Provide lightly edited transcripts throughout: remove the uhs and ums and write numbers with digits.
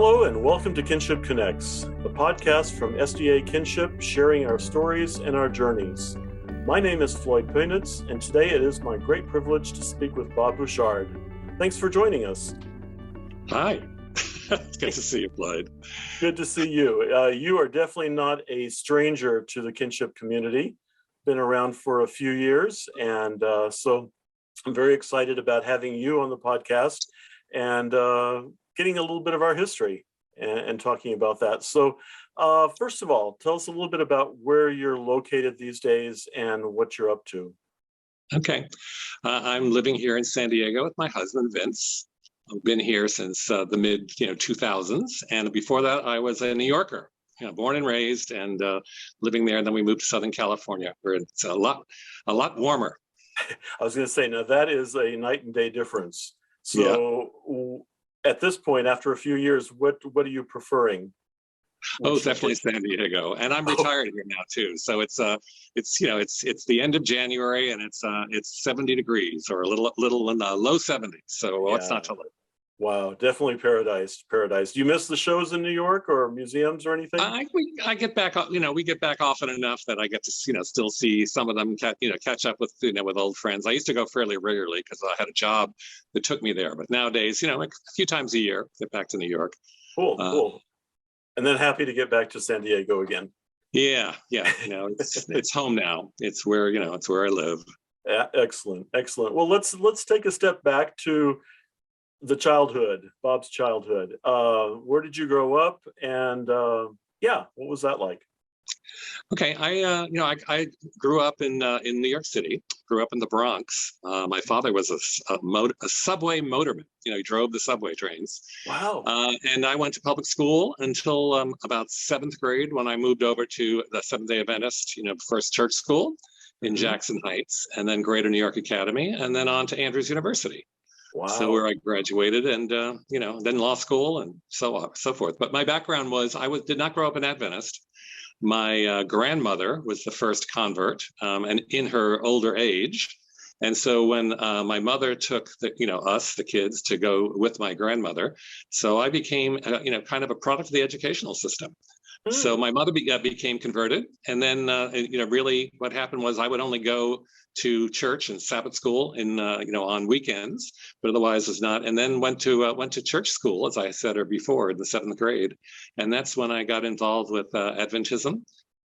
Hello and welcome to Kinship Connects, the podcast from SDA Kinship, sharing our stories and our journeys. My name is Floyd Poenitz, and today it is my great privilege to speak with Bob Bouchard. Thanks for joining us. Hi. It's good to see you, Floyd. Good to see you. You are definitely not a stranger to the Kinship community. Been around for a few years, and so I'm very excited about having you on the podcast and getting a little bit of our history and talking about that. So first of all, tell us a little bit about where you're located these days and what you're up to. Okay. I'm living here in San Diego with my husband, Vince. I've been here since the mid 2000s. And before that, I was a New Yorker, born and raised and living there. And then we moved to Southern California, where it's a lot warmer. I was going to say, now that is a night and day difference. So at this point, after a few years, what are you preferring? Oh, definitely San Diego, and I'm retired here now too. So it's the end of January, and it's 70 degrees or a little in the low 70s. So what's not to like? Wow, definitely paradise. Do you miss the shows in New York or museums or anything? I get back, we get back often enough that I get to, still see some of them, catch up with, with old friends. I used to go fairly regularly because I had a job that took me there. But nowadays, like a few times a year, get back to New York. Cool. And then happy to get back to San Diego again. Yeah. It's home now. It's where I live. Yeah, excellent. Well, let's take a step back to the childhood, Bob's childhood. Where did you grow up, and what was that like? Okay, I grew up in New York City. Grew up in the Bronx. My father was a subway motorman. He drove the subway trains. Wow. And I went to public school until about 7th grade, when I moved over to the Seventh-day Adventist, first church school in Jackson Heights, and then Greater New York Academy, and then on to Andrews University. Wow. So where I graduated, and then law school and so on, so forth. But my background was did not grow up an Adventist. My grandmother was the first convert, and in her older age. And so when my mother took us, the kids, to go with my grandmother, so I became kind of a product of the educational system. So my mother became converted, and then really what happened was I would only go to church and Sabbath school on weekends, but otherwise was not. And then went to church school, as I said before, in the 7th grade, and that's when I got involved with Adventism,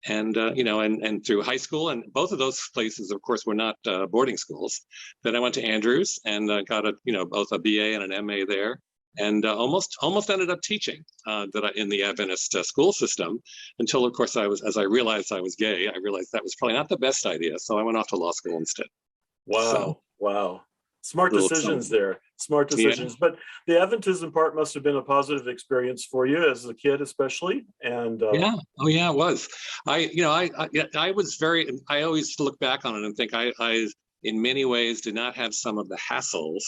and and through high school, and both of those places, of course, were not boarding schools. Then I went to Andrews and got both a BA and an MA there. And almost ended up teaching in the Adventist school system until, of course, as I realized I was gay, I realized that was probably not the best idea. So I went off to law school instead. Wow. Smart decisions there. Smart decisions. Yeah. But the Adventism part must have been a positive experience for you as a kid, especially. And yeah. Oh, yeah, it was. I always look back on it and think I in many ways did not have some of the hassles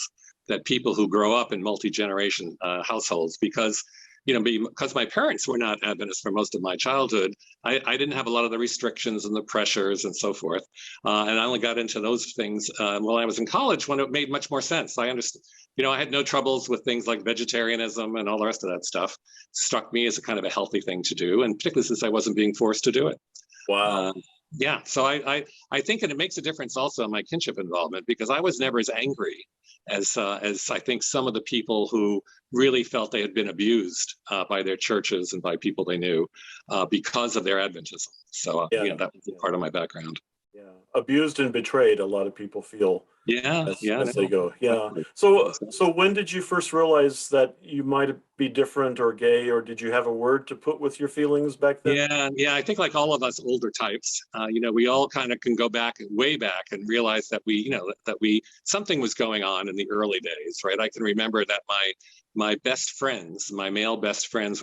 that people who grow up in multi-generation households, because my parents were not Adventists for most of my childhood, I didn't have a lot of the restrictions and the pressures and so forth. And I only got into those things while I was in college, when it made much more sense. I understood, I had no troubles with things like vegetarianism and all the rest of that stuff. Struck me as a kind of a healthy thing to do, and particularly since I wasn't being forced to do it. Wow. So I think, and it makes a difference also in my kinship involvement, because I was never as angry as I think some of the people who really felt they had been abused by their churches and by people they knew because of their Adventism. So that was a part of my background. Yeah, abused and betrayed, a lot of people feel. As they go. Yeah. So when did you first realize that you might be different or gay, or did you have a word to put with your feelings back then? Yeah. I think like all of us older types, we all kind of can go way back and realize that something was going on in the early days, right? I can remember that my best friends, my male best friends,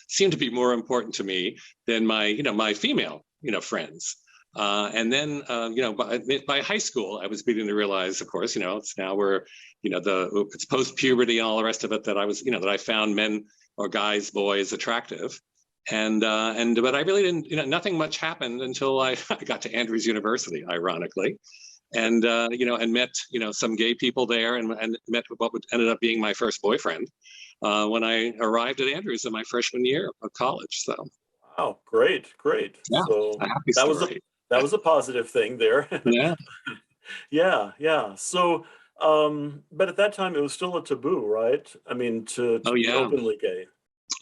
seemed to be more important to me than my female, friends. And then, by high school, I was beginning to realize, of course, it's now where, it's post-puberty and all the rest of it, that I was, that I found men or guys, boys attractive. But I really didn't, nothing much happened until I got to Andrews University, ironically. And, and met, some gay people there, and met what ended up being my first boyfriend. when I arrived at Andrews in my freshman year of college. So, wow, great. yeah, So a happy that was story. that was a positive thing there. Yeah. Yeah. So, but at that time it was still a taboo, right? I mean, to Oh, be yeah. openly gay.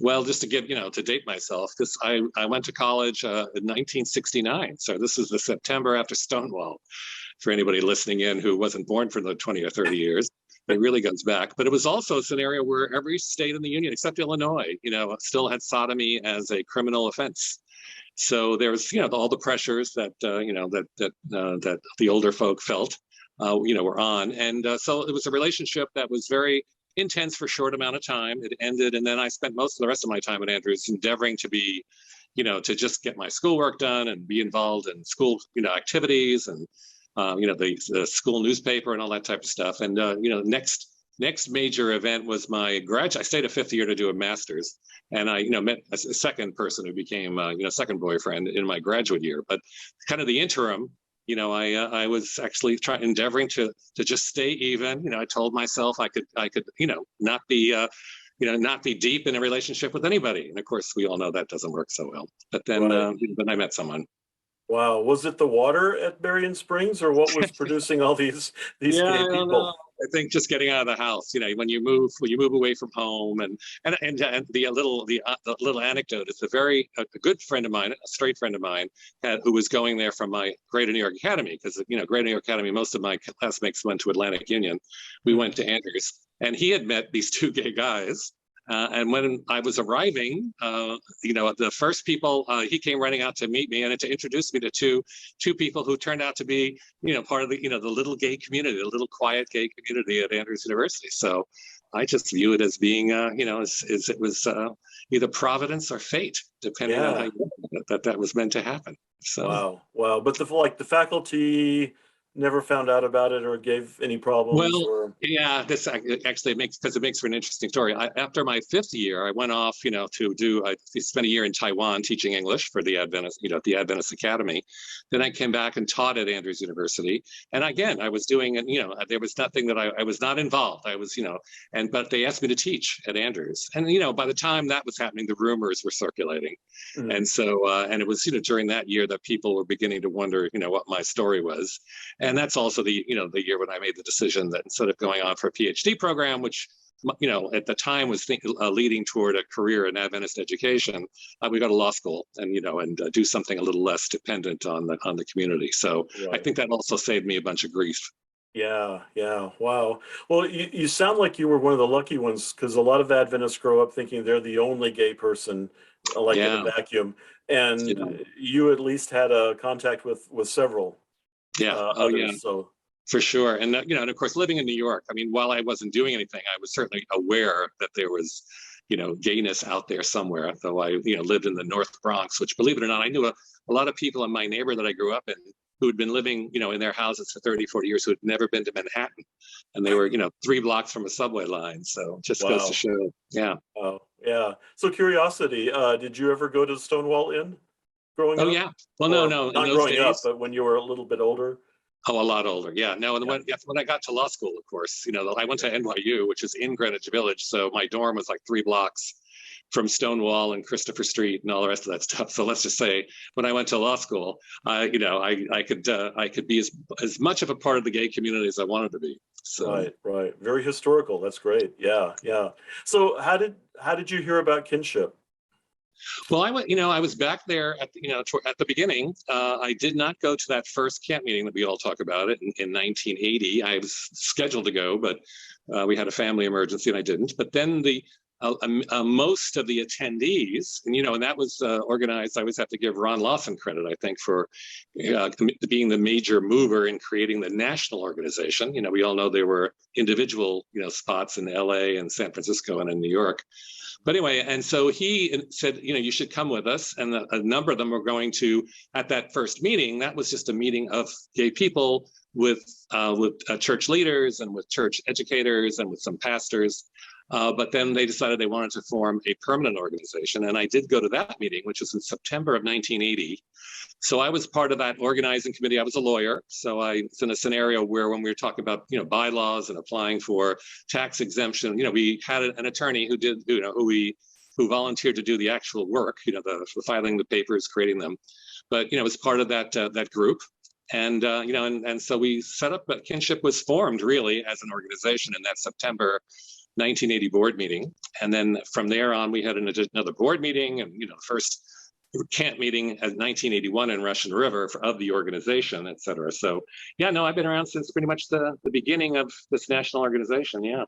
Well, just to give, to date myself, I went to college in 1969. So this is the September after Stonewall. For anybody listening in who wasn't born for the 20 or 30 years, it really goes back. But it was also a scenario where every state in the union, except Illinois, still had sodomy as a criminal offense. So there was, all the pressures that that the older folk felt, were on, and so it was a relationship that was very intense for a short amount of time. It ended, and then I spent most of the rest of my time at Andrews endeavoring to be, to just get my schoolwork done and be involved in school, activities and, the school newspaper and all that type of stuff. And next major event was my graduate. I stayed a fifth year to do a master's, and I met a second person who became second boyfriend in my graduate year. But kind of the interim, I was actually endeavoring to just stay even. I told myself I could not be deep in a relationship with anybody, and of course we all know that doesn't work so well. But then then I met someone. Wow, was it the water at Berrien Springs, or what was producing all these Yeah, gay I don't people? know. I think just getting out of the house, when you move away from home, and the little anecdote is a good friend of mine, a straight friend of mine, who was going there from my Greater New York Academy, because Greater New York Academy, most of my classmates went to Atlantic Union. We went to Andrews, and he had met these two gay guys. And when I was arriving, the first people, he came running out to meet me and to introduce me to two people who turned out to be, part of the little gay community, the little quiet gay community at Andrews University. So I just view it as being, it was either providence or fate, depending on how you look at it, that was meant to happen. So Wow. But the faculty never found out about it or gave any problems? Well, yeah, this actually makes for an interesting story. After my fifth year, I went off, I spent a year in Taiwan teaching English for the Adventist, at the Adventist Academy. Then I came back and taught at Andrews University. And again, I was doing, there was nothing that I was not involved. I was, but they asked me to teach at Andrews. And, by the time that was happening, the rumors were circulating. Mm-hmm. And so, and it was, during that year that people were beginning to wonder, what my story was. And that's also the year when I made the decision that instead of going on for a PhD program, which at the time was leading toward a career in Adventist education, we go to law school and do something a little less dependent on the community. So right. I think that also saved me a bunch of grief. Yeah. Wow. Well, you sound like you were one of the lucky ones, because a lot of Adventists grow up thinking they're the only gay person, in a vacuum, and you at least had a contact with several. Yeah. Others, so. For sure. And, and of course, living in New York, I mean, while I wasn't doing anything, I was certainly aware that there was, gayness out there somewhere, though I, lived in the North Bronx, which, believe it or not, I knew a lot of people in my neighborhood that I grew up in who had been living, in their houses for 30, 40 years, who had never been to Manhattan. And they were, 3 blocks from a subway line. So just goes to show. Yeah. Oh, yeah. So curiosity, did you ever go to the Stonewall Inn growing up? Oh, yeah. Well, no. Not growing up, but when you were a little bit older? Oh, a lot older. Yeah. No, and when I got to law school, of course, I went to NYU, which is in Greenwich Village. So my dorm was like 3 blocks from Stonewall and Christopher Street and all the rest of that stuff. So let's just say when I went to law school, I could be as much of a part of the gay community as I wanted to be. So Right. Very historical. That's great. Yeah. So how did you hear about Kinship? Well, I was back there at the beginning. I did not go to that first camp meeting that we all talk about it in 1980. I was scheduled to go, but we had a family emergency and I didn't. But then most of the attendees, and that was organized. I always have to give Ron Lawson credit, I think, for being the major mover in creating the national organization. We all know there were individual, spots in LA and San Francisco and in New York. But anyway, and so he said, you should come with us. And a number of them were going to, at that first meeting, that was just a meeting of gay people with church leaders and with church educators and with some pastors. But then they decided they wanted to form a permanent organization. And I did go to that meeting, which was in September of 1980. So I was part of that organizing committee. I was a lawyer. So I was in a scenario where when we were talking about, bylaws and applying for tax exemption, we had an attorney who volunteered to do the actual work, the filing the papers, creating them. But, it was part of that group. And, and so we set up, but Kinship was formed really as an organization in that September 1980 board meeting. And then from there on, we had another board meeting and, the first camp meeting at 1981 in Russian River of the organization, et cetera. So, I've been around since pretty much the beginning of this national organization. Yeah.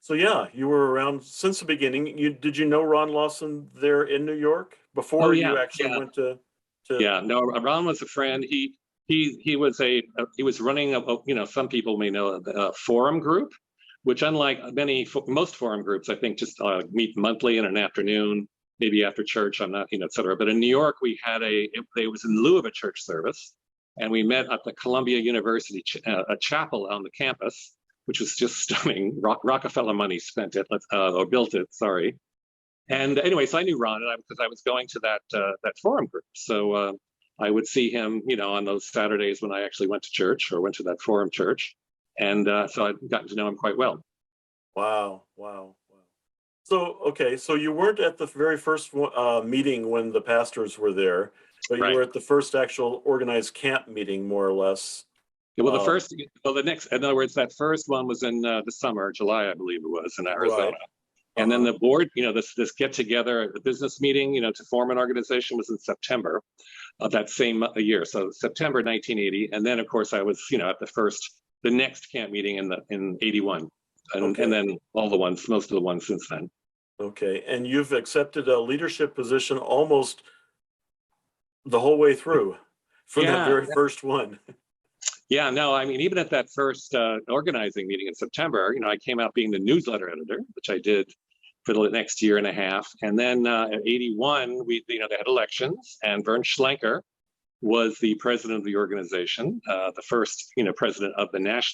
So you were around since the beginning. Did you know Ron Lawson there in New York before you actually went to? Yeah, no, Ron was a friend. He was running some people may know a forum group, which unlike most forum groups, I think just meet monthly in an afternoon, maybe after church. I'm not, et cetera. But in New York, we had it was in lieu of a church service, and we met at the Columbia University a chapel on the campus, which was just stunning. Rockefeller money spent it or built it. Sorry. And anyway, so I knew Ron, because I was going to that forum group. So I would see him, on those Saturdays when I actually went to church or went to that forum church. And so I'd gotten to know him quite well. Wow. So you weren't at the very first meeting when the pastors were there, but you were at the first actual organized camp meeting, more or less. Well, in other words, that first one was in the summer, July, I believe it was, in Arizona. Right. And then the board, this get together, the business meeting, to form an organization was in September of that same year. So September 1980. And then, of course, I was, at the next camp meeting in 81. And then most of the ones since then. Okay. And you've accepted a leadership position almost the whole way through from that very first one. Yeah, no, I mean, even at that first organizing meeting in September, I came out being the newsletter editor, which I did for the next year and a half. And then at 81, they had elections, and Vern Schlenker was the president of the organization, the first, president of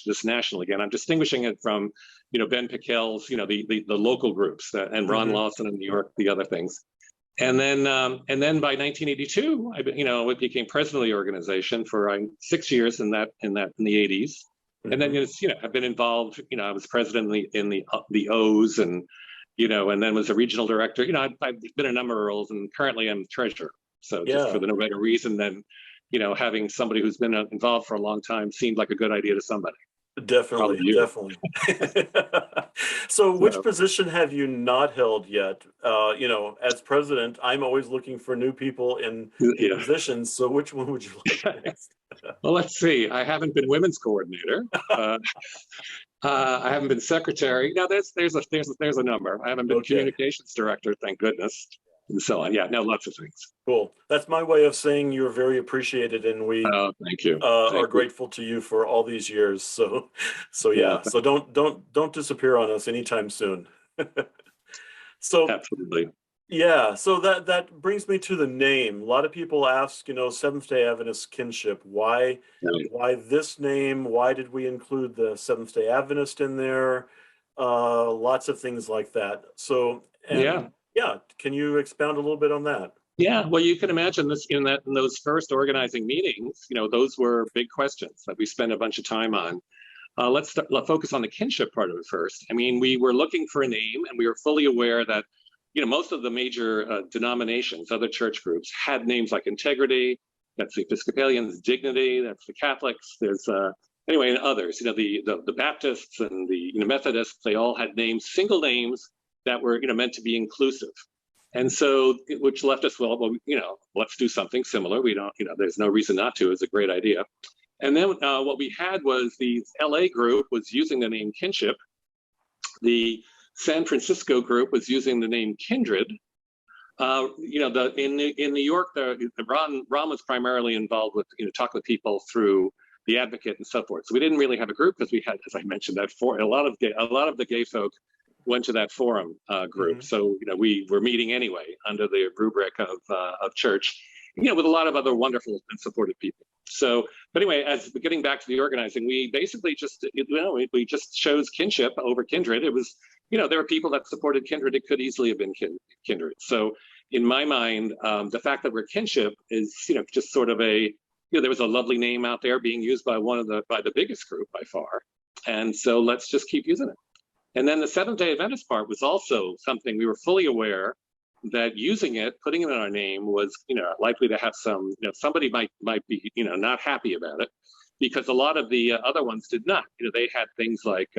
this national. Again, I'm distinguishing it from, Ben Pickel's, the local groups, and Ron Lawson in New York, the other things. And then by 1982, I became president of the organization for 6 years in the 80s. And then I've been involved. I was president in the O's, and and then was a regional director. I've been a number of roles, and currently I'm treasurer. So just for no better reason than having somebody who's been involved for a long time seemed like a good idea to somebody. Definitely. So which position have you not held yet? As president, I'm always looking for new people in positions. So which one would you like next? Well, let's see. I haven't been women's coordinator. I haven't been secretary. Now there's a number. I haven't been communications director, thank goodness, and so on. Yeah, no, lots of things. Cool. That's my way of saying you're very appreciated, and we thank you. Are grateful to you for all these years. So don't disappear on us anytime soon. So absolutely. Yeah. So that brings me to the name. A lot of people ask, Seventh-day Adventist Kinship. Why this name? Why did we include the Seventh-day Adventist in there? Lots of things like that. So can you expound a little bit on that? Yeah, well, you can imagine this in those first organizing meetings. Those were big questions that we spent a bunch of time on. Let's focus on the kinship part of it first. I mean, we were looking for a name, and we were fully aware that most of the major denominations, other church groups, had names like Integrity. That's the Episcopalians. Dignity. That's the Catholics. There's and others. The Baptists and the Methodists. They all had names, single names that were meant to be inclusive. And so, which left us, let's do something similar. We don't, there's no reason not to. It's a great idea. And then what we had was the LA group was using the name Kinship. The San Francisco group was using the name Kindred. In New York, Ron was primarily involved with, talking with people through the Advocate and so forth. So we didn't really have a group because we had, as I mentioned, a lot of the gay folk went to that forum group. So, we were meeting anyway under the rubric of church. with a lot of other wonderful and supportive people. So, but anyway, as getting back to the organizing, we basically just, we just chose Kinship over Kindred. It was, there were people that supported Kindred. It could easily have been Kindred. So in my mind, the fact that we're Kinship is, just sort of a, there was a lovely name out there being used by by the biggest group by far. And so let's just keep using it. And then the Seventh-day Adventist part was also something we were fully aware that using it, putting it in our name was, likely to have some, somebody might be, not happy about it, because a lot of the other ones did not. They had things like,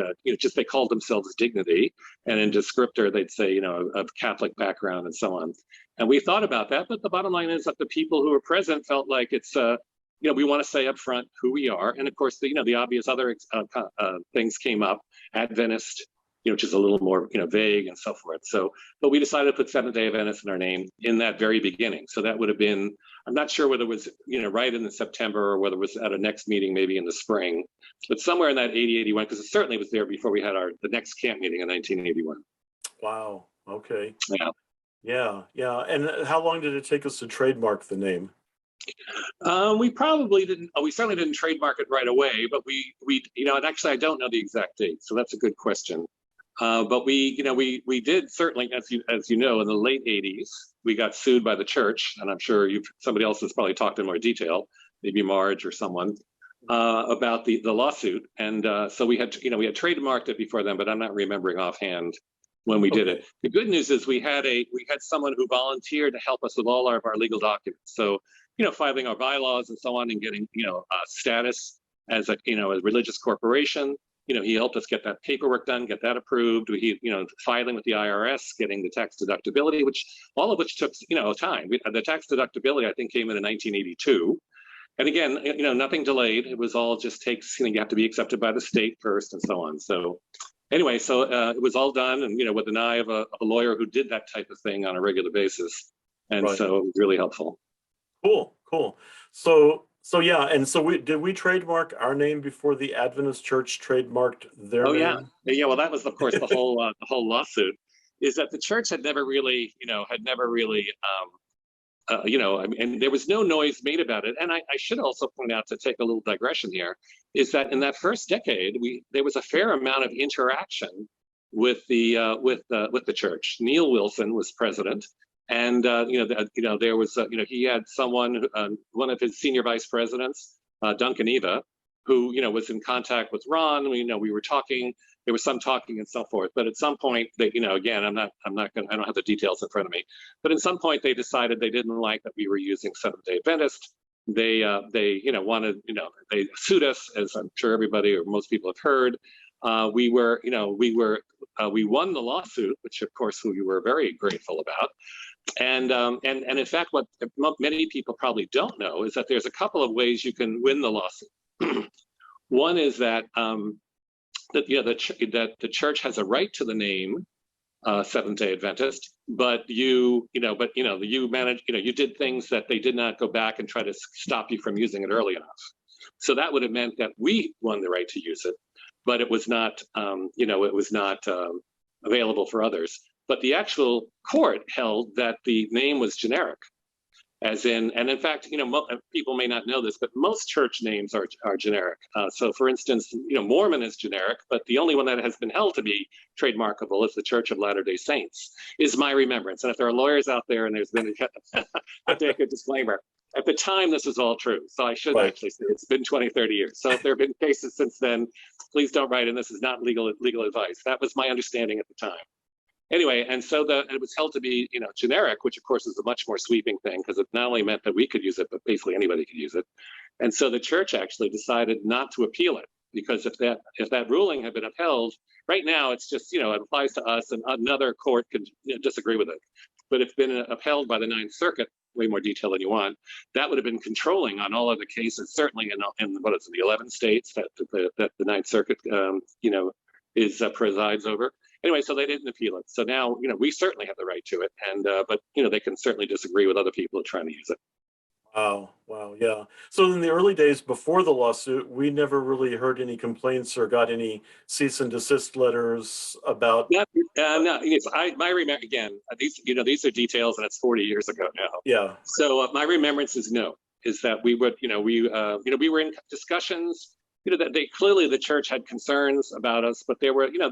just they called themselves Dignity, and in descriptor they'd say, of Catholic background and so on. And we thought about that, but the bottom line is that the people who were present felt like it's, we want to say up front who we are, and of course, the obvious other things came up, Adventist, which is a little more, vague and so forth. So, but we decided to put Seventh-day Adventist in our name in that very beginning. So that would have been, I'm not sure whether it was, right in the September or whether it was at a next meeting, maybe in the spring, but somewhere in that 80, 81, because it certainly was there before we had the next camp meeting in 1981. Wow. Okay. Yeah. Yeah. And how long did it take us to trademark the name? We probably didn't. We certainly didn't trademark it right away, but we, and actually I don't know the exact date, so that's a good question. But we did certainly, as you know, in the late 80s, we got sued by the church, and I'm sure somebody else has probably talked in more detail, maybe Marge or someone, about the lawsuit. And so we had trademarked it before then, but I'm not remembering offhand when we did it. The good news is we had someone who volunteered to help us with all of our legal documents. So, filing our bylaws and so on, and getting, status as a religious corporation. He helped us get that paperwork done, get that approved. He, filing with the IRS, getting the tax deductibility, all of which took, time. The tax deductibility, I think, came in 1982. And again, nothing delayed. It was all just takes, you have to be accepted by the state first and so on. So anyway, it was all done, and, with an eye of a lawyer who did that type of thing on a regular basis. And so it was really helpful. Cool. So yeah, and so did we trademark our name before the Adventist Church trademarked their name? Yeah. Well, that was, of course, the whole lawsuit, is that the church had never really, and there was no noise made about it. And I should also point out, to take a little digression here, is that in that first decade, there was a fair amount of interaction with the church. Neil Wilson was president. And there was he had someone, one of his senior vice presidents, Duncan Eva, who was in contact with Ron. We were talking. There was some talking and so forth. But at some point, again, I don't have the details in front of me. But at some point, they decided they didn't like that we were using Seventh-day Adventist. They wanted, they sued us, as I'm sure everybody or most people have heard. We won the lawsuit, which of course we were very grateful about. And in fact, what many people probably don't know is that there's a couple of ways you can win the lawsuit. One is that that the church has a right to the name Seventh-day Adventist, but you did things that they did not go back and try to stop you from using it early enough. So that would have meant that we won the right to use it, but it was not available for others. But the actual court held that the name was generic, as in, and in fact, people may not know this, but most church names are generic. So for instance, Mormon is generic, but the only one that has been held to be trademarkable is the Church of Latter-day Saints, is my remembrance. And if there are lawyers out there and there's been a disclaimer, at the time, this is all true. So I should actually say it's been 20, 30 years. So if there have been cases since then, please don't write in. This is not legal advice. That was my understanding at the time. Anyway, and so it was held to be, generic, which of course is a much more sweeping thing, because it not only meant that we could use it, but basically anybody could use it. And so the church actually decided not to appeal it, because if that ruling had been upheld, right now it's just, it applies to us, and another court could disagree with it. But if it's been upheld by the Ninth Circuit, way more detail than you want, that would have been controlling on all of the cases, certainly in what is it, the 11 states that the Ninth Circuit, presides over. Anyway, so they didn't appeal it. So now, we certainly have the right to it, and but they can certainly disagree with other people trying to use it. Wow, wow, yeah. So in the early days before the lawsuit, we never really heard any complaints or got any cease and desist letters about. Not, no, it's, my remember again. These are details, and it's 40 years ago now. Yeah. So my remembrance is no, is that we would, we were in discussions. That they clearly the church had concerns about us, but there were, even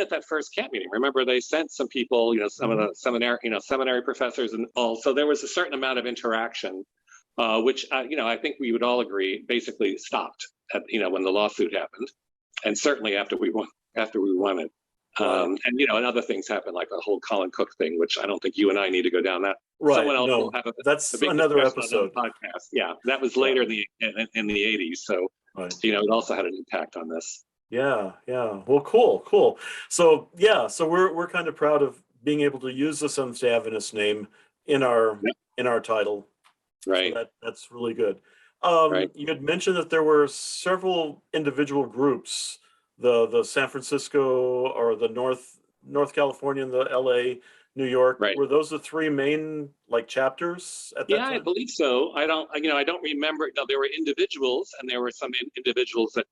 at that first camp meeting, remember they sent some people, some of the seminary professors and all. So there was a certain amount of interaction, which I think we would all agree basically stopped at, when the lawsuit happened, and certainly after we won it. And other things happened, like the whole Colin Cook thing, which I don't think you and I need to go down that. Right. Someone else will have that's a big another episode podcast. Yeah, that was later in the 80s. So right. It also had an impact on this. Yeah. Well, cool. So we're kind of proud of being able to use the Seventh-day Adventist name in our title. Right. So that's really good. Right. You had mentioned that there were several individual groups, the San Francisco or the North California and the LA, New York. Right. Were those the three main chapters at that time? I believe so. I don't remember. No, there were individuals, and there were some individuals that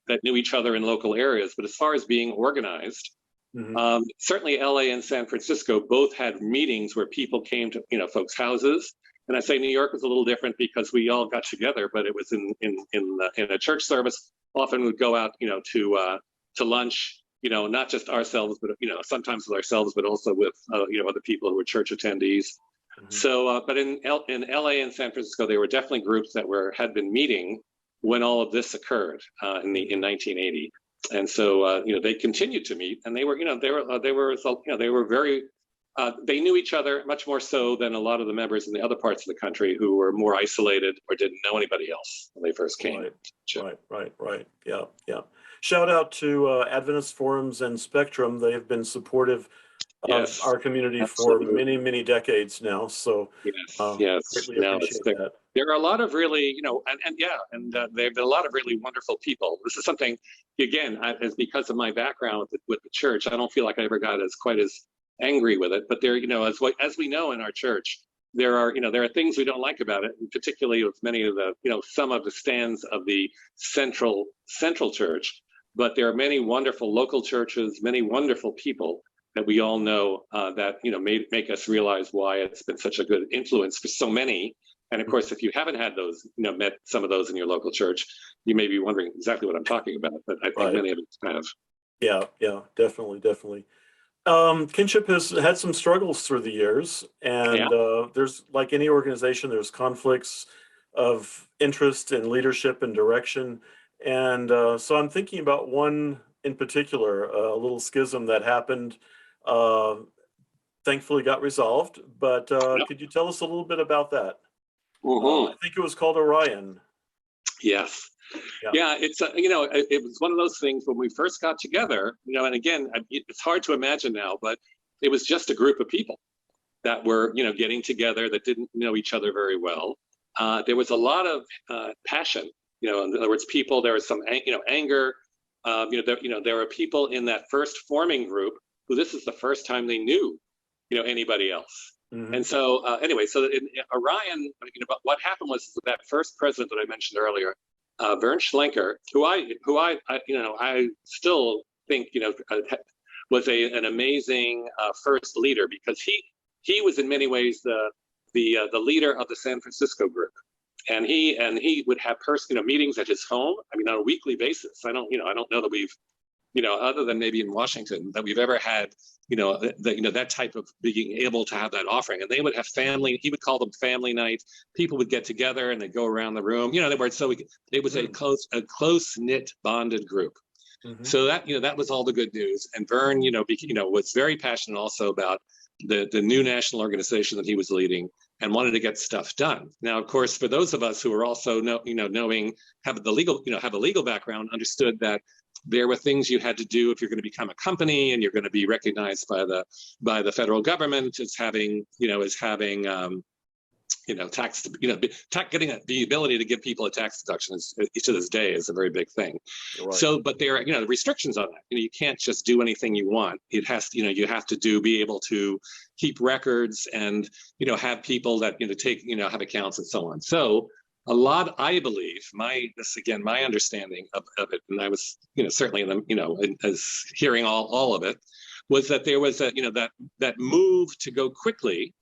that knew each other in local areas. But as far as being organized, certainly LA and San Francisco both had meetings where people came to folks' houses. And I say New York was a little different because we all got together, but it was in a church service. Often we'd go out to lunch. Not just ourselves, but sometimes with ourselves, but also with other people who were church attendees. So, but in LA and San Francisco, there were definitely groups that had been meeting when all of this occurred in 1980, and so they continued to meet, and they were very they knew each other much more so than a lot of the members in the other parts of the country who were more isolated or didn't know anybody else when they first came. Right. Yeah. Shout out to Adventist Forums and Spectrum. They have been supportive of our community absolutely. for many, many decades now. So yes. Greatly appreciate that. There are a lot of really, there have been a lot of really wonderful people. This is something, again, as because of my background with the church, I don't feel like I ever got quite as angry with it. But there, as we know in our church, there are things we don't like about it, and particularly with many of the, some of the stands of the central church. But there are many wonderful local churches, many wonderful people that we all know that make us realize why it's been such a good influence for so many. And of course, if you haven't had those, met some of those in your local church, you may be wondering exactly what I'm talking about. But I think many of us have. Yeah, definitely. Kinship has had some struggles through the years, and there's, like any organization, there's conflicts of interest in leadership and direction. And so I'm thinking about one in particular, a little schism that happened, thankfully got resolved. But could you tell us a little bit about that? I think it was called Orion. Yes. Yeah, it's it was one of those things when we first got together, and again, it's hard to imagine now, but it was just a group of people that were, getting together that didn't know each other very well. There was a lot of passion, in other words, there was some, anger. There were people in that first forming group who this is the first time they knew, anybody else. And so anyway, so in Orion, what happened was that first president that I mentioned earlier, Vern Schlenker, who I still think was an amazing first leader, because he was in many ways the leader of the San Francisco group, and he would have meetings at his home. I mean, on a weekly basis. I don't know that we've other than maybe in Washington, that we've ever had that type of being able to have that offering. And they would have family. He would call them family nights. People would get together and they'd go around the room. It was a close knit, bonded group. So that was all the good news. And Vern, was very passionate also about the new national organization that he was leading, and wanted to get stuff done. Now, of course, for those of us who are also have a legal background, understood that there were things you had to do if you're going to become a company and you're going to be recognized by the federal government as having tax, getting the ability to give people a tax deduction is, to this day, is a very big thing. Right. So, but there are, the restrictions on that. You can't just do anything you want. It has to, you have to be able to keep records and, have people that, take, have accounts and so on. So a lot, I believe, my understanding of it, and I was, certainly, as hearing all of it, was that there was that move to go quickly.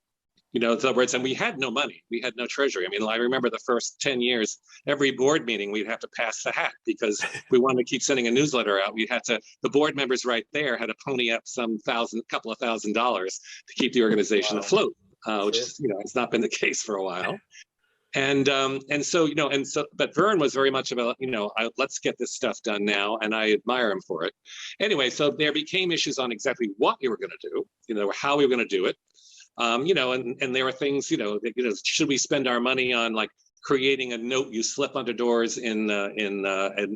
In other words, and we had no money. We had no treasury. I mean, I remember the first 10 years, every board meeting, we'd have to pass the hat because we wanted to keep sending a newsletter out. The board members right there had to pony up couple of $1,000s to keep the organization afloat, which is, it's not been the case for a while. But Vern was very much about, let's get this stuff done now. And I admire him for it. Anyway, so there became issues on exactly what we were going to do, how we were going to do it. And there were things, should we spend our money on like creating a note you slip under doors in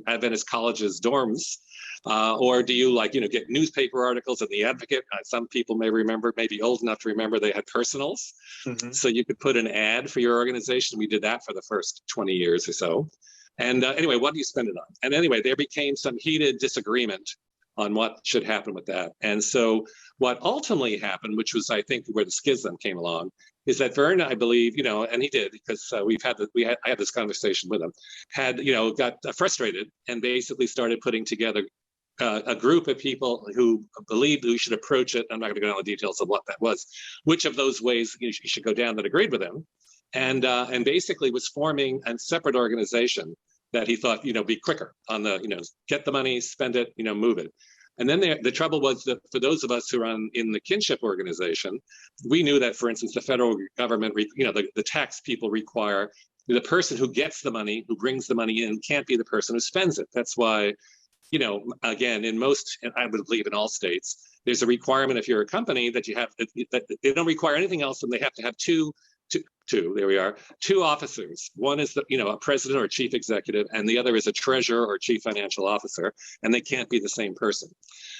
Adventist colleges dorms, or do you get newspaper articles in the Advocate? Some people may remember, maybe old enough to remember, they had personals, so you could put an ad for your organization. We did that for the first 20 years or so. And anyway, what do you spend it on? And anyway, there became some heated disagreement on what should happen with that. And so what ultimately happened, which was, I think, where the schism came along, is that Vern, I believe, and he did, because I had this conversation with him, got frustrated and basically started putting together a group of people who believed we should approach it. I'm not going to go down the details of what that was, which of those ways you should go down, that agreed with him, and basically was forming a separate organization that he thought, be quicker on the, get the money, spend it, move it. And then the trouble was that for those of us who are in the Kinship organization, we knew that, for instance, the federal government, the tax people require the person who gets the money, who brings the money in, can't be the person who spends it. That's why, again, in most, and I would believe in all states, there's a requirement if you're a company that you have, that they don't require anything else, and they have to have two, there we are, two officers. One is a president or chief executive, and the other is a treasurer or chief financial officer, and they can't be the same person.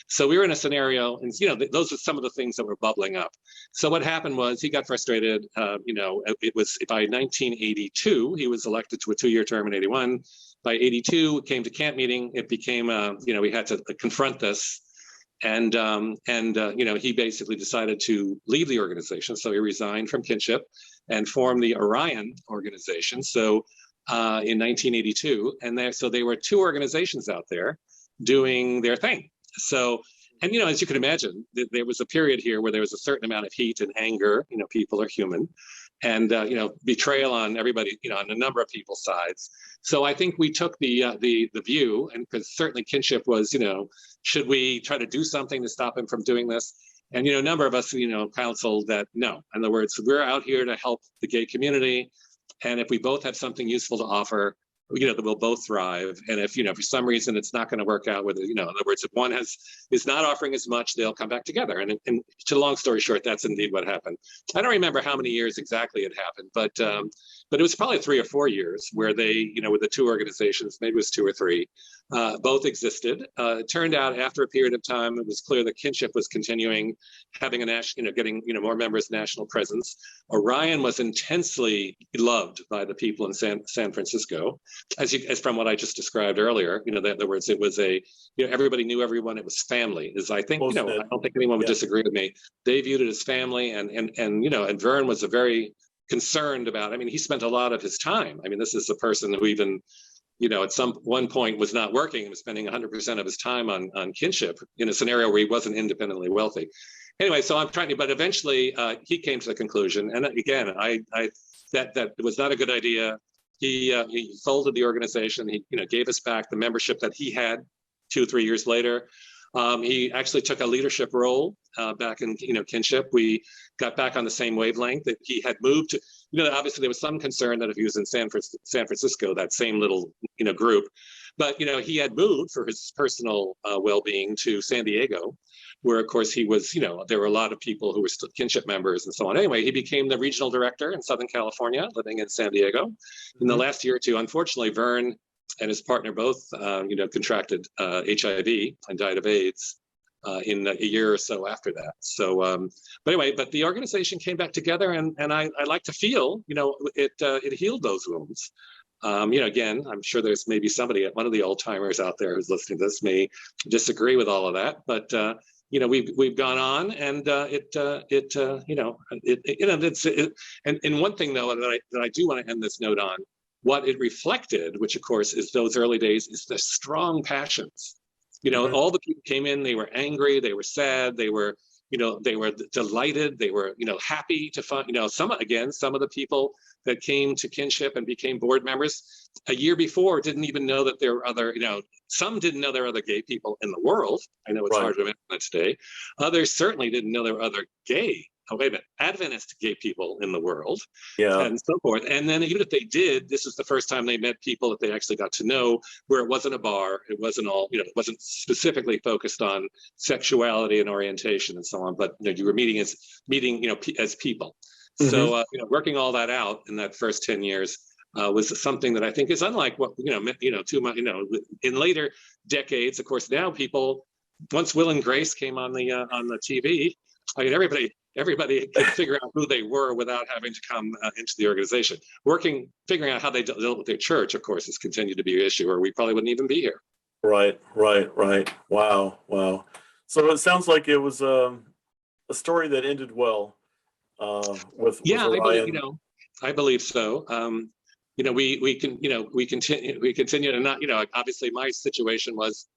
So we were in a scenario, and those are some of the things that were bubbling up. So what happened was he got frustrated. It was by 1982, he was elected to a 2-year term in 81. By 82, it came to camp meeting. It became, we had to confront this. And he basically decided to leave the organization. So he resigned from Kinship and formed the Orion organization. So in 1982, so there were two organizations out there doing their thing. So, and as you can imagine, there was a period here where there was a certain amount of heat and anger. People are human, and betrayal on everybody, on a number of people's sides. So I think we took the view, and because certainly Kinship was, should we try to do something to stop him from doing this? And a number of us, counseled that no. In other words, we're out here to help the gay community, and if we both have something useful to offer, that we'll both thrive. And if for some reason it's not going to work out with it, in other words, if one is not offering as much, they'll come back together. And to long story short, that's indeed what happened. I don't remember how many years exactly it happened, but it was probably 3 or 4 years where they, with the two organizations, maybe it was 2 or 3, both existed. It turned out after a period of time, it was clear that Kinship was continuing, having a national, getting more members, national presence. Orion was intensely loved by the people in San Francisco, as from what I just described earlier. In other words, it was everybody knew everyone. It was family. I think I don't think anyone would disagree with me. They viewed it as family, and Vern was a very concerned about. I mean, he spent a lot of his time. I mean, this is a person who even, at one point was not working and was spending 100% of his time on Kinship in a scenario where he wasn't independently wealthy. Anyway, so I'm trying to, but eventually he came to the conclusion, and again, that was not a good idea. He folded the organization. He, gave us back the membership that he had 2 or 3 years later. He actually took a leadership role back in, Kinship. We got back on the same wavelength. That he had moved to, obviously there was some concern that if he was in San Francisco, that same little, group, but, he had moved for his personal well-being to San Diego, where of course he was, there were a lot of people who were still Kinship members and so on. Anyway, he became the regional director in Southern California, living in San Diego. In the last year or two, unfortunately, Vern and his partner both, contracted HIV and died of AIDS. in a year or so after that. So, but anyway, but the organization came back together, and I like to feel, it healed those wounds. Again, I'm sure there's maybe somebody, one of the old timers out there who's listening to this may disagree with all of that, but we've gone on, and and one thing though that I do want to end this note on, what it reflected, which of course is those early days, is the strong passions. All the people came in, they were angry, they were sad, they were delighted, they were, happy to find, some of the people that came to Kinship and became board members a year before didn't even know that there were other, some didn't know there were other gay people in the world. I know it's hard to imagine that today. Others certainly didn't know there were other Adventist gay people in the world, and so forth. And then even if they did, this is the first time they met people that they actually got to know, where it wasn't a bar, it wasn't all, it wasn't specifically focused on sexuality and orientation and so on, but you were meeting as people. Mm-hmm. So working all that out in that first 10 years was something that I think is unlike what too much. In later decades, of course, now people, once Will and Grace came on the TV, everybody could figure out who they were without having to come into the organization. Figuring out how they dealt with their church, of course, has continued to be an issue, or we probably wouldn't even be here. Right. Wow. So it sounds like it was a story that ended well. With I believe so. We continue to not, obviously my situation was,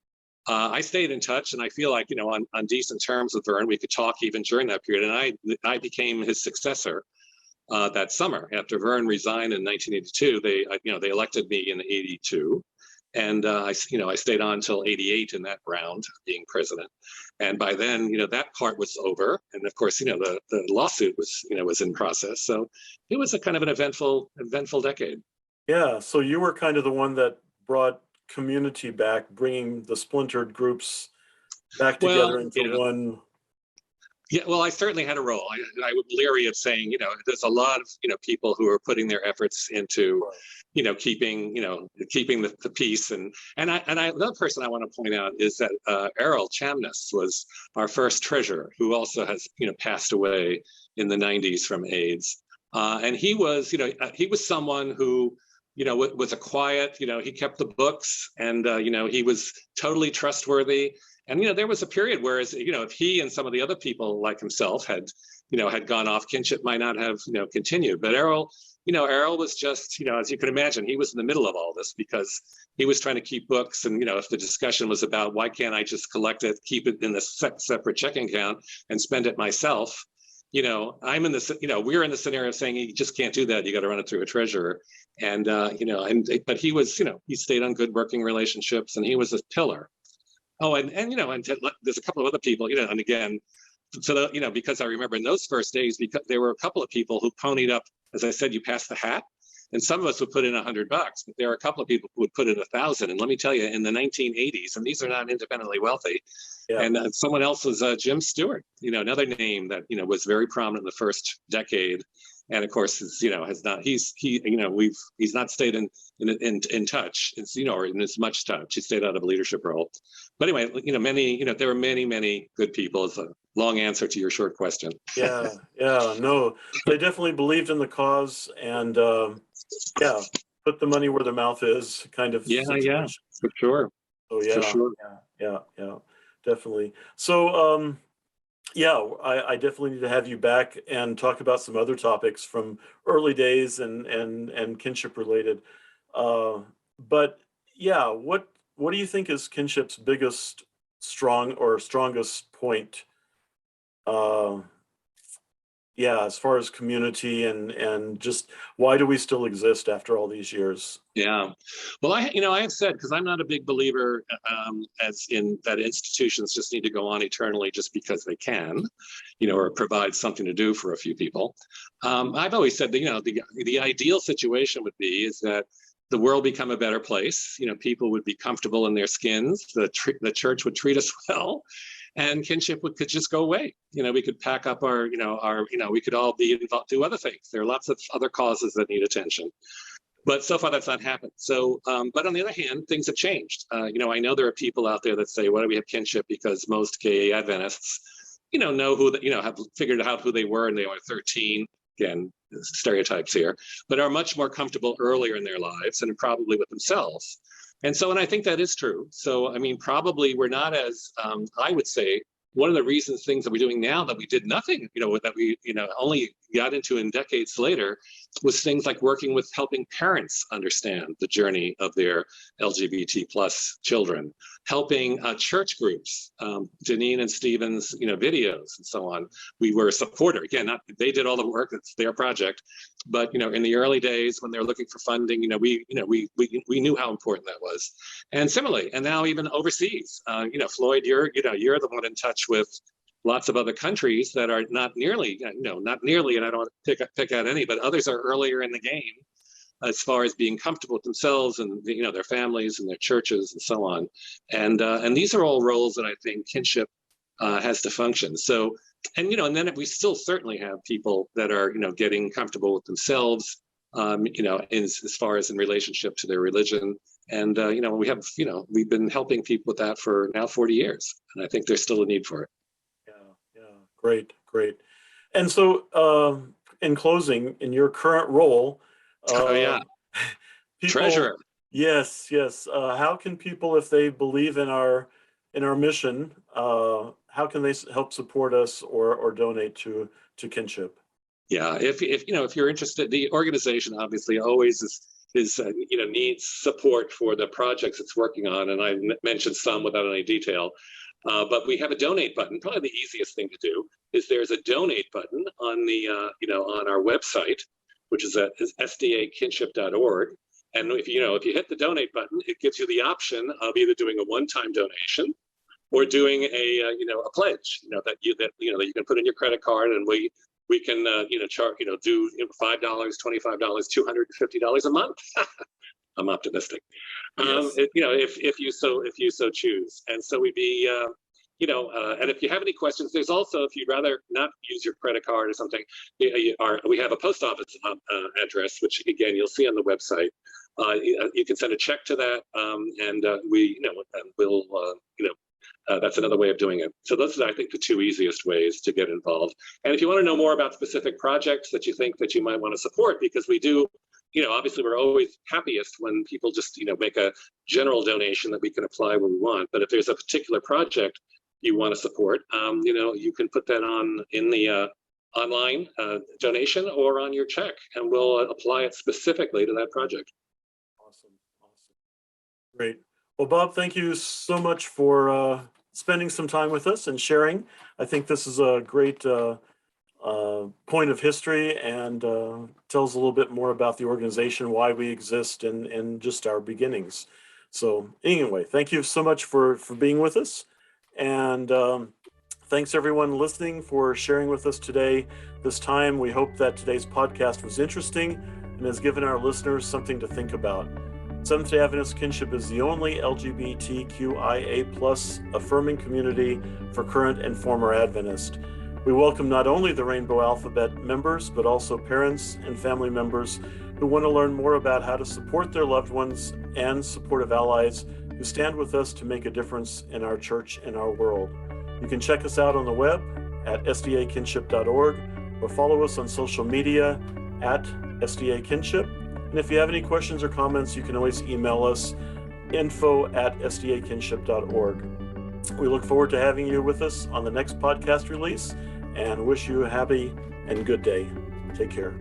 I stayed in touch, and I feel like, on decent terms with Vern. We could talk even during that period, and I became his successor that summer after Vern resigned in 1982. They elected me in 82, and I stayed on until 88 in that round, being president. And by then, that part was over, and of course, the lawsuit was in process. So it was a kind of an eventful decade. Yeah. So you were kind of the one that brought community back, bringing the splintered groups back together into one. Yeah, well, I certainly had a role. I was leery of saying, there's a lot of, people who are putting their efforts into, keeping the peace. And another person I want to point out is that Errol Chamnis was our first treasurer, who also has, passed away in the 90s from AIDS. And he was someone who, was a quiet, he kept the books, and, he was totally trustworthy. And, there was a period where, if he and some of the other people like himself had gone off, Kinship might not have, continued. But Errol was just, as you can imagine, he was in the middle of all this, because he was trying to keep books. And, if the discussion was about, why can't I just collect it, keep it in a separate checking account and spend it myself? I'm in this, we're in the scenario of saying you just can't do that. You got to run it through a treasurer. And, but he was, he stayed on good working relationships, and he was a pillar. Oh, and there's a couple of other people, and again, so because I remember in those first days, because there were a couple of people who ponied up, as I said, you pass the hat, and some of us would put in $100, but there are a couple of people who would put in 1,000. And let me tell you, in the 1980s, and these are not independently wealthy, and someone else was Jim Stewart, another name that was very prominent in the first decade. And of course, has not. He's not stayed in touch. Or in as much touch. He stayed out of a leadership role. But anyway, there were many good people. Is a long answer to your short question. Yeah. No, they definitely believed in the cause, and put the money where their mouth is, kind of. Yeah, for sure. Oh yeah, for sure. Yeah, definitely. So. I definitely need to have you back and talk about some other topics from early days and kinship related. But yeah, what do you think is Kinship's biggest strongest point? As far as community and just why do we still exist after all these years? Yeah, well, I have said, because I'm not a big believer as in that institutions just need to go on eternally just because they can, or provide something to do for a few people. I've always said that, the ideal situation would be is that the world become a better place. People would be comfortable in their skins. The church would treat us well. And Kinship could just go away. We could pack up we could all be involved, do other things. There are lots of other causes that need attention. But so far, that's not happened. So, but on the other hand, things have changed. I know there are people out there that say, "Why do we have kinship?" Because most gay Adventists, know who, have figured out who they were, and they were 13. Again, stereotypes here, but are much more comfortable earlier in their lives and probably with themselves. And I think that is true. So, probably we're not as, I would say, one of the things that we're doing now that we did nothing, that we, only got into in decades later, was things like working with helping parents understand the journey of their LGBT plus children, helping church groups, Janine and Stephen's, videos and so on. We were a supporter. Again, they did all the work, it's their project. But, in the early days when they're looking for funding, we knew how important that was. And similarly, and now even overseas, Floyd, you're the one in touch with lots of other countries that are not nearly, and I don't want to pick out any, but others are earlier in the game as far as being comfortable with themselves and, their families and their churches and so on. And these are all roles that I think kinship has to function. So, and then we still certainly have people that are, getting comfortable with themselves, as far as in relationship to their religion. And, we have, we've been helping people with that for now 40 years. And I think there's still a need for it. Great. And so in closing, in your current role, people, treasurer. Yes. How can people, if they believe in our mission, how can they help support us or donate to Kinship? Yeah, if you're interested, the organization obviously always is needs support for the projects it's working on, and I mentioned some without any detail. But we have a donate button. Probably the easiest thing to do is there's a donate button on the on our website, which is at sdakinship.org. And if you hit the donate button, it gives you the option of either doing a one-time donation or doing a pledge. That you can put in your credit card, and we can charge do $5, $25, $250 a month. I'm optimistic. Yes. If you so choose. And so we'd be, and if you have any questions, there's also, if you'd rather not use your credit card or something, we have a post office address, which again, you'll see on the website. You can send a check to that, and that's another way of doing it. So those are, I think, the two easiest ways to get involved. And if you want to know more about specific projects that you think that you might want to support, because we do, obviously we're always happiest when people just, make a general donation that we can apply when we want. But if there's a particular project you want to support, you can put that on in the online donation or on your check, and we'll apply it specifically to that project. Awesome. Great. Well, Bob, thank you so much for spending some time with us and sharing. I think this is a great point of history, and tells a little bit more about the organization, why we exist, and just our beginnings. So anyway, thank you so much for being with us. And thanks everyone listening for sharing with us today. This time, we hope that today's podcast was interesting and has given our listeners something to think about. Seventh-day Adventist Kinship is the only LGBTQIA+ affirming community for current and former Adventists. We welcome not only the Rainbow Alphabet members, but also parents and family members who want to learn more about how to support their loved ones and supportive allies who stand with us to make a difference in our church and our world. You can check us out on the web at sdakinship.org or follow us on social media at sdakinship. And if you have any questions or comments, you can always email us info@sdakinship.org. We look forward to having you with us on the next podcast release and wish you a happy and good day. Take care.